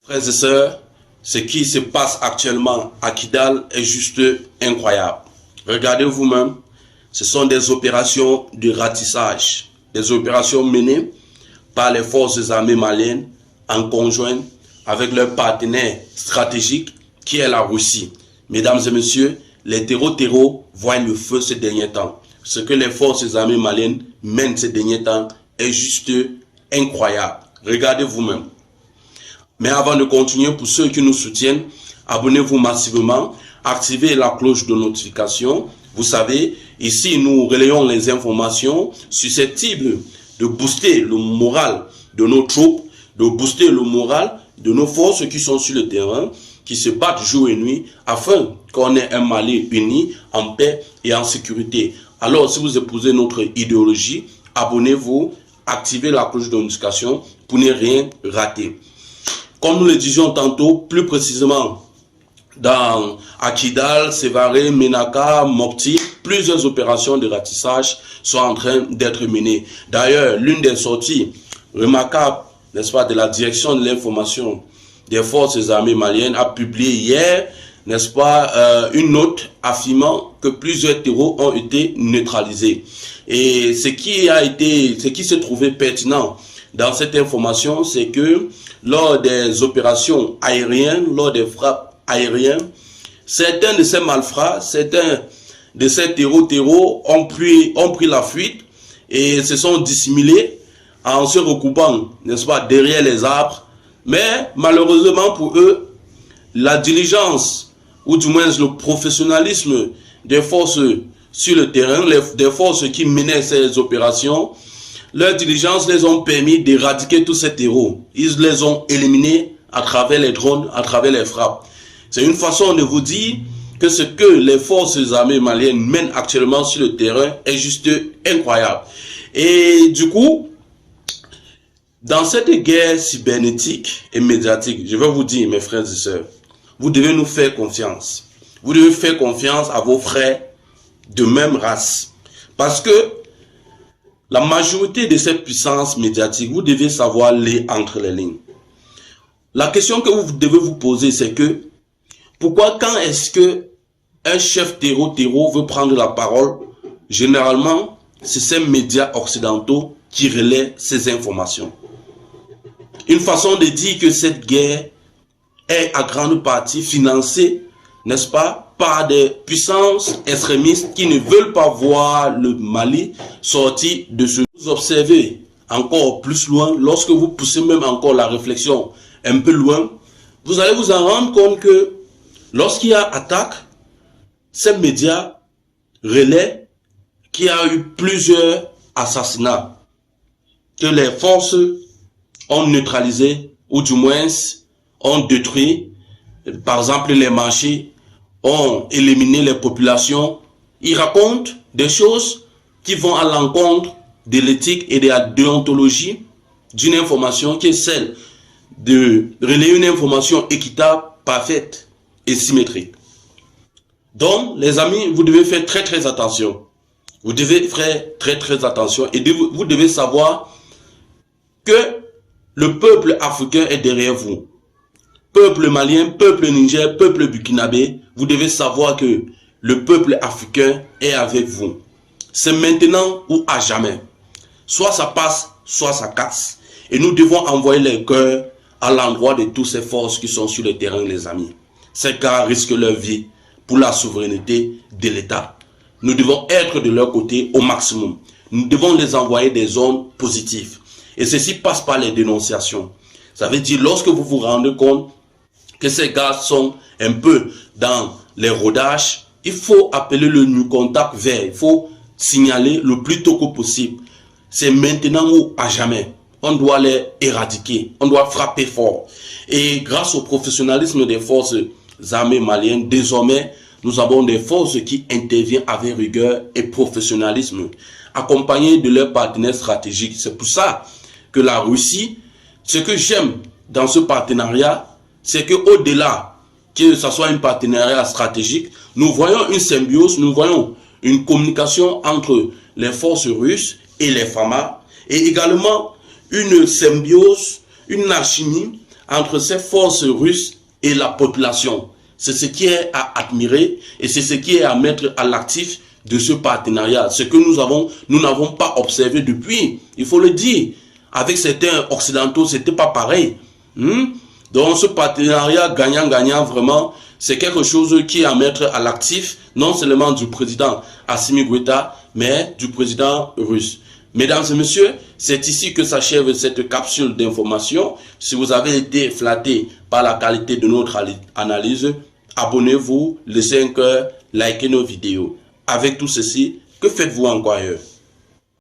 Frères et sœurs, ce qui se passe actuellement à Kidal est juste incroyable. Regardez vous-même, ce sont des opérations de ratissage, des opérations menées par les forces armées maliennes en conjoint avec leur partenaire stratégique qui est la Russie. Mesdames et messieurs, les terreaux voient le feu ces derniers temps. Ce que les forces armées maliennes mènent ces derniers temps est juste incroyable. Regardez vous-même. Mais avant de continuer, pour ceux qui nous soutiennent, abonnez-vous massivement, activez la cloche de notification. Vous savez, ici nous relayons les informations susceptibles de booster le moral de nos troupes, de booster le moral de nos forces qui sont sur le terrain, qui se battent jour et nuit, afin qu'on ait un Mali uni, en paix et en sécurité. Alors, si vous épousez notre idéologie, abonnez-vous, activez la cloche de notification pour ne rien rater. Comme nous le disions tantôt, plus précisément, dans Kidal, Sévaré, Menaka, Mopti, plusieurs opérations de ratissage sont en train d'être menées. D'ailleurs, l'une des sorties remarquables, n'est-ce pas, de la direction de l'information des forces armées maliennes a publié hier, n'est-ce pas, une note affirmant que plusieurs terreaux ont été neutralisés. Et ce qui s'est trouvé pertinent dans cette information, c'est que lors des opérations aériennes, lors des frappes aériennes, certains de ces malfrats, certains de ces terreaux ont pris la fuite et se sont dissimulés en se recoupant, n'est-ce pas, derrière les arbres. Mais malheureusement pour eux, la diligence, ou du moins le professionnalisme des forces sur le terrain, des forces qui menaient ces opérations, leur diligence les ont permis d'éradiquer tous ces terreaux. Ils les ont éliminés à travers les drones, à travers les frappes. C'est une façon de vous dire que ce que les forces armées maliennes mènent actuellement sur le terrain est juste incroyable. Et du coup, dans cette guerre cybernétique et médiatique, je vais vous dire, mes frères et sœurs, vous devez nous faire confiance. Vous devez faire confiance à vos frères de même race. Parce que la majorité de cette puissance médiatique, vous devez savoir lire entre les lignes. La question que vous devez vous poser, c'est que pourquoi quand est-ce que un chef terreau veut prendre la parole, généralement, c'est ces médias occidentaux qui relaient ces informations. Une façon de dire que cette guerre est à grande partie financée, n'est-ce pas, par des puissances extrémistes qui ne veulent pas voir le Mali sortir de ce. Vous observez encore plus loin, lorsque vous poussez même encore la réflexion un peu loin, vous allez vous en rendre compte que lorsqu'il y a attaque, ces médias relaient qu'il y a eu plusieurs assassinats que les forces ont neutralisés ou du moins ont détruit. Par exemple, les marchés ont éliminé les populations. Ils racontent des choses qui vont à l'encontre de l'éthique et de la déontologie d'une information qui est celle de relayer une information équitable, parfaite et symétrique. Donc, les amis, vous devez faire très attention. Vous devez faire très attention et vous devez savoir que le peuple africain est derrière vous. Peuple malien, peuple Niger, peuple burkinabé, vous devez savoir que le peuple africain est avec vous. C'est maintenant ou à jamais. Soit ça passe, soit ça casse. Et nous devons envoyer les cœurs à l'endroit de toutes ces forces qui sont sur le terrain, les amis. Ces gars risquent leur vie pour la souveraineté de l'État. Nous devons être de leur côté au maximum. Nous devons les envoyer des ondes positives. Et ceci passe par les dénonciations. Ça veut dire, lorsque vous vous rendez compte que ces gars sont un peu dans les rodages, il faut appeler le New Contact vert. Il faut signaler le plus tôt que possible. C'est maintenant ou à jamais. On doit les éradiquer. On doit frapper fort. Et grâce au professionnalisme des forces armées maliennes, désormais, nous avons des forces qui interviennent avec rigueur et professionnalisme, accompagnées de leurs partenaires stratégiques. C'est pour ça que la Russie, ce que j'aime dans ce partenariat, c'est qu'au-delà que ce soit un partenariat stratégique, nous voyons une symbiose, nous voyons une communication entre les forces russes et les FAMA, et également une symbiose, une alchimie entre ces forces russes et la population. C'est ce qui est à admirer et c'est ce qui est à mettre à l'actif de ce partenariat. Ce que nous n'avons pas observé depuis, il faut le dire. Avec certains occidentaux, c'était pas pareil. Donc ce partenariat gagnant-gagnant, vraiment, c'est quelque chose qui est à mettre à l'actif, non seulement du président Assimi Goïta, mais du président russe. Mesdames et messieurs, c'est ici que s'achève cette capsule d'information. Si vous avez été flatté par la qualité de notre analyse, abonnez-vous, laissez un cœur, likez nos vidéos. Avec tout ceci, que faites-vous encore ailleurs?